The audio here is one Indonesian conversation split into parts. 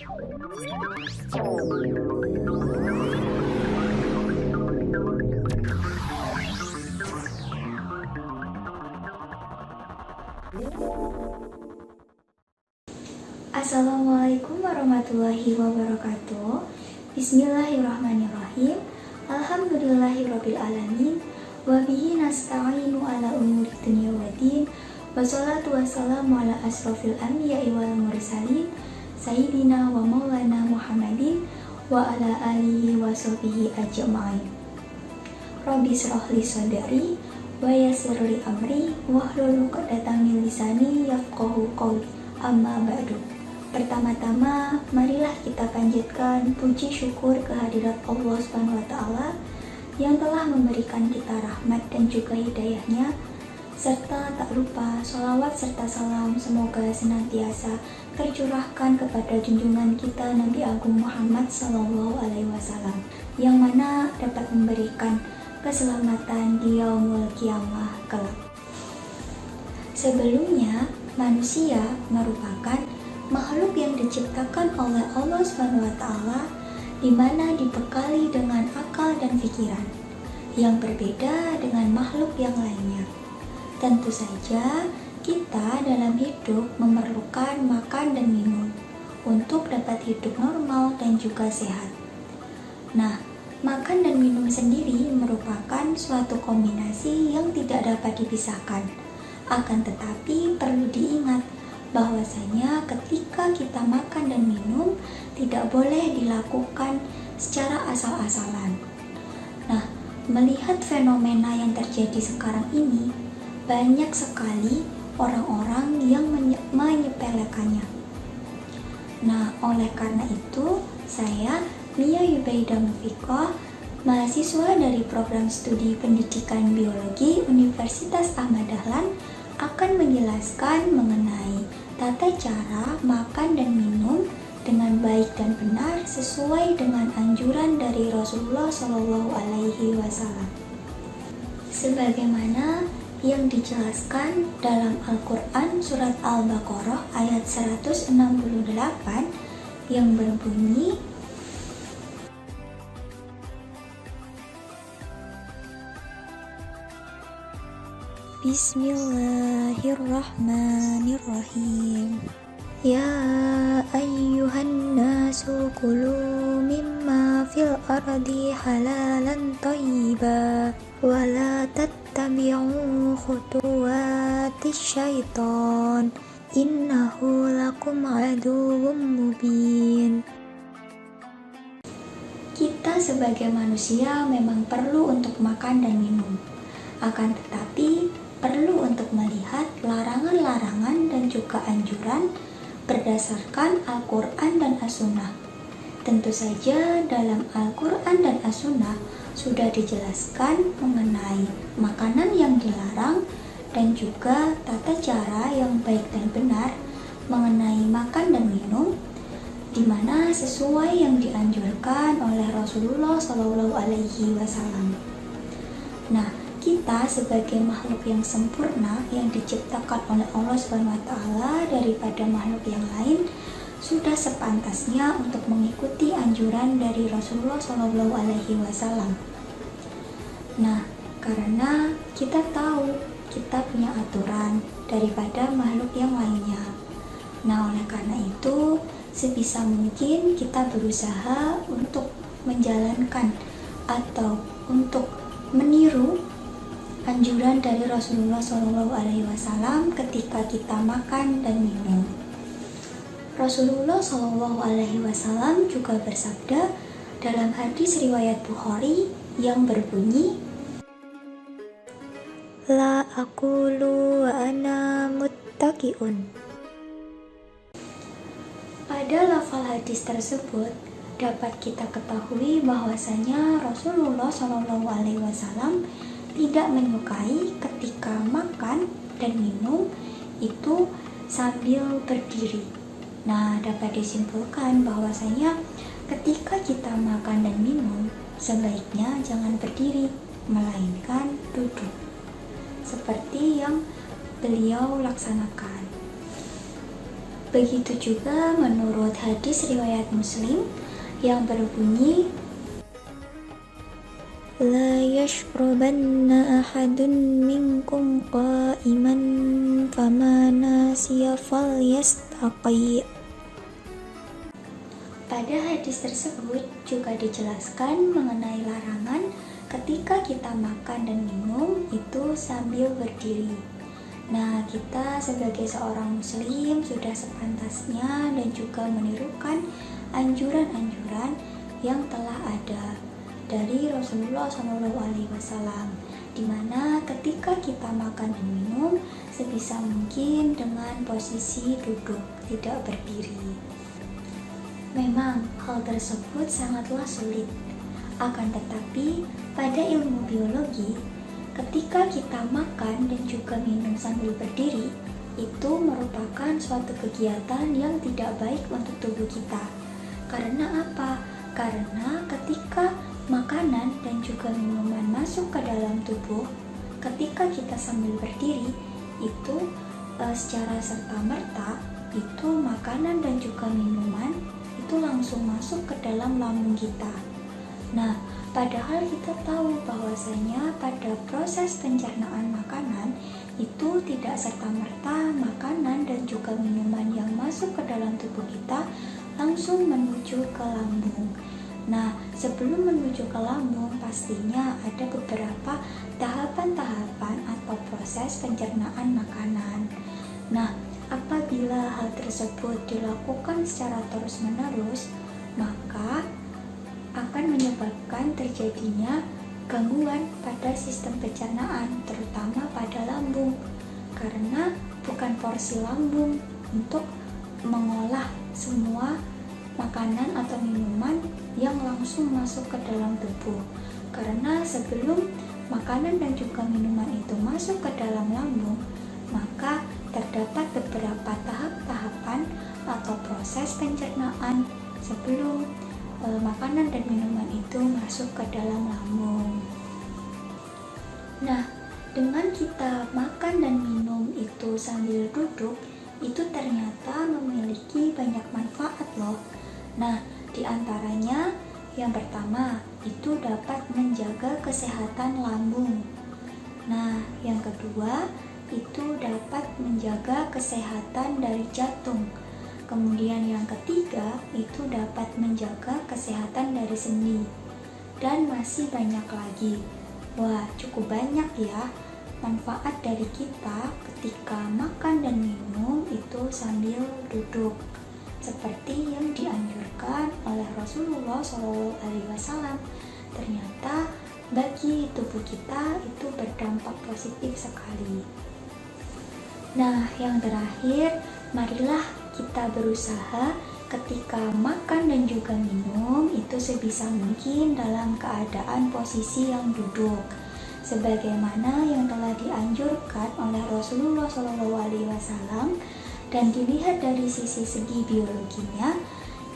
Assalamualaikum warahmatullahi wabarakatuh. Bismillahirrahmanirrahim. Alhamdulillahirabbil alamin. Wa bihi nasta'inu ala umuri dunya waddin. Wassalatu wassalamu ala asrofil anbiya'i wal mursalin sayyidina wa maulana Muhammadin wa ala alihi wa sahbihi ajma'in. Rabbi shrah li sadri wa yassir li amri wahlul 'uqdatam min lisani yafqahu qawli. Amma ba'du. Pertama-tama, marilah kita panjatkan puji syukur kehadirat Allah SWT yang telah memberikan kita rahmat dan juga hidayahnya, serta tak lupa sholawat serta salam semoga senantiasa tercurahkan kepada junjungan kita Nabi Agung Muhammad SAW, yang mana dapat memberikan keselamatan di yaumul qiyamah kelak. Sebelumnya, manusia merupakan makhluk yang diciptakan oleh Allah SWT, di mana dibekali dengan akal dan pikiran yang berbeda dengan makhluk yang lainnya. Tentu saja kita dalam hidup memerlukan makan dan minum untuk dapat hidup normal dan juga sehat. Nah, makan dan minum sendiri merupakan suatu kombinasi yang tidak dapat dipisahkan. Akan tetapi perlu diingat bahwasanya ketika kita makan dan minum tidak boleh dilakukan secara asal-asalan. Nah, melihat fenomena yang terjadi sekarang ini, banyak sekali orang-orang yang menyepelekannya. Nah, oleh karena itu, saya Mia Yubaidah Mufiqah, mahasiswa dari program studi pendidikan biologi Universitas Ahmad Dahlan, akan menjelaskan mengenai tata cara makan dan minum dengan baik dan benar sesuai dengan anjuran dari Rasulullah SAW. Sebagaimana yang dijelaskan dalam Al-Quran surat Al-Baqarah ayat 168 yang berbunyi, Bismillahirrahmanirrahim. Ya ayyuhan nasu kulu mimma fil ardi halalan thayyiba wa la tattabi'u khutuwatis syaitan innahu lakum aduwwum mubin. Kita sebagai manusia memang perlu untuk makan dan minum. Akan tetapi perlu untuk melihat larangan-larangan dan juga anjuran berdasarkan Al-Quran dan As-Sunnah. Tentu saja dalam Al-Quran dan As-Sunnah sudah dijelaskan mengenai makanan yang dilarang dan juga tata cara yang baik dan benar mengenai makan dan minum, di mana sesuai yang dianjurkan oleh Rasulullah SAW. Nah, kita sebagai makhluk yang sempurna yang diciptakan oleh Allah SWT daripada makhluk yang lain sudah sepantasnya untuk mengikuti anjuran dari Rasulullah SAW. Nah, karena kita tahu kita punya aturan daripada makhluk yang lainnya. Nah, oleh karena itu sebisa mungkin kita berusaha untuk menjalankan atau untuk meniru anjuran dari Rasulullah SAW ketika kita makan dan minum. Rasulullah SAW juga bersabda dalam hadis riwayat Bukhari yang berbunyi, La aqulu wa ana muttaqiun. Pada lafal hadis tersebut dapat kita ketahui bahwasanya Rasulullah SAW tidak menyukai ketika makan dan minum itu sambil berdiri. Nah, dapat disimpulkan bahwasanya ketika kita makan dan minum sebaiknya jangan berdiri, melainkan duduk, seperti yang beliau laksanakan. Begitu juga menurut hadis riwayat Muslim yang berbunyi, La yashrabanna ahadun minkum qa'iman fama nasiya falyastaqi. Pada hadis tersebut juga dijelaskan mengenai larangan ketika kita makan dan minum itu sambil berdiri. Nah, kita sebagai seorang muslim sudah sepantasnya dan juga menirukan anjuran-anjuran yang telah ada dari Rasulullah SAW, di mana ketika kita makan dan minum sebisa mungkin dengan posisi duduk, tidak berdiri. Memang hal tersebut sangatlah sulit, akan tetapi pada ilmu biologi, ketika kita makan dan juga minum sambil berdiri, itu merupakan suatu kegiatan yang tidak baik untuk tubuh kita. Karena apa? Karena ketika makanan dan juga minuman masuk ke dalam tubuh, ketika kita sambil berdiri, itu secara serta-merta itu makanan dan juga minuman itu langsung masuk ke dalam lambung kita. Nah, padahal kita tahu bahwasanya pada proses pencernaan makanan itu tidak serta-merta makanan dan juga minuman yang masuk ke dalam tubuh kita langsung menuju ke lambung. Nah, sebelum menuju ke lambung pastinya ada beberapa tahapan-tahapan atau proses pencernaan makanan. Nah, apabila hal tersebut dilakukan secara terus-menerus, maka akan menyebabkan terjadinya gangguan pada sistem pencernaan, terutama pada lambung, karena bukan porsi lambung untuk mengolah semua makanan atau minuman yang langsung masuk ke dalam tubuh. Karena sebelum makanan dan juga minuman itu masuk ke dalam lambung, maka terdapat beberapa tahap-tahapan atau proses pencernaan sebelum makanan dan minuman itu masuk ke dalam lambung. Nah, dengan kita makan dan minum itu sambil duduk, itu ternyata memiliki banyak manfaat loh. Nah, diantaranya yang pertama itu dapat menjaga kesehatan lambung. Nah, yang kedua itu dapat menjaga kesehatan dari jantung. Kemudian yang ketiga itu dapat menjaga kesehatan dari sendi. Dan masih banyak lagi. Wah, cukup banyak ya manfaat dari kita ketika makan dan minum itu sambil duduk, seperti yang dianjurkan oleh Rasulullah SAW. Ternyata bagi tubuh kita itu berdampak positif sekali. Nah, yang terakhir, marilah kita berusaha ketika makan dan juga minum itu sebisa mungkin dalam keadaan posisi yang duduk, sebagaimana yang telah dianjurkan oleh Rasulullah SAW. Dan dilihat dari segi biologinya,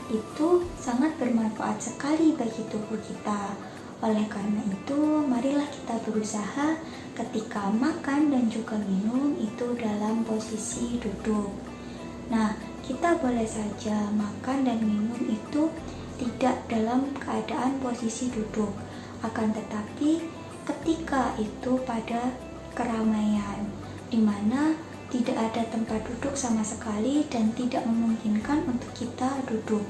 itu sangat bermanfaat sekali bagi tubuh kita. Oleh karena itu, marilah kita berusaha ketika makan dan juga minum itu dalam posisi duduk. Nah, kita boleh saja makan dan minum itu tidak dalam keadaan posisi duduk. Akan tetapi, ketika itu pada keramaian, di mana tidak ada tempat duduk sama sekali dan tidak memungkinkan untuk kita duduk.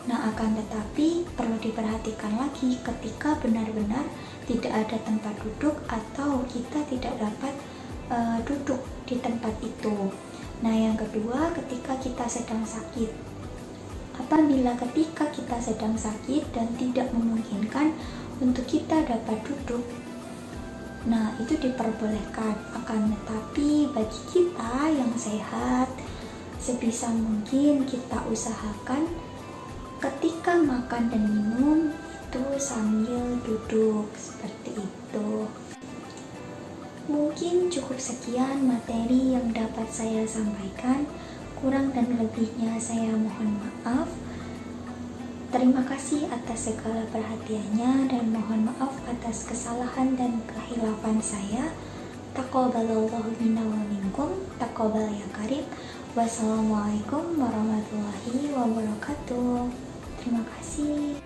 Nah, akan tetapi perlu diperhatikan lagi ketika benar-benar tidak ada tempat duduk atau kita tidak dapat duduk di tempat itu. Nah, yang kedua, ketika kita sedang sakit. Apabila ketika kita sedang sakit dan tidak memungkinkan untuk kita dapat duduk, nah, itu diperbolehkan. Akan tetapi bagi kita yang sehat, sebisa mungkin kita usahakan ketika makan dan minum itu sambil duduk, seperti itu. Mungkin cukup sekian materi yang dapat saya sampaikan. Kurang dan lebihnya saya mohon maaf. Terima kasih atas segala perhatiannya dan mohon maaf atas kesalahan dan kehilafan saya. Taqabbalallahu minna wa minkum, taqabbal ya karim. Wassalamualaikum warahmatullahi wabarakatuh. Terima kasih.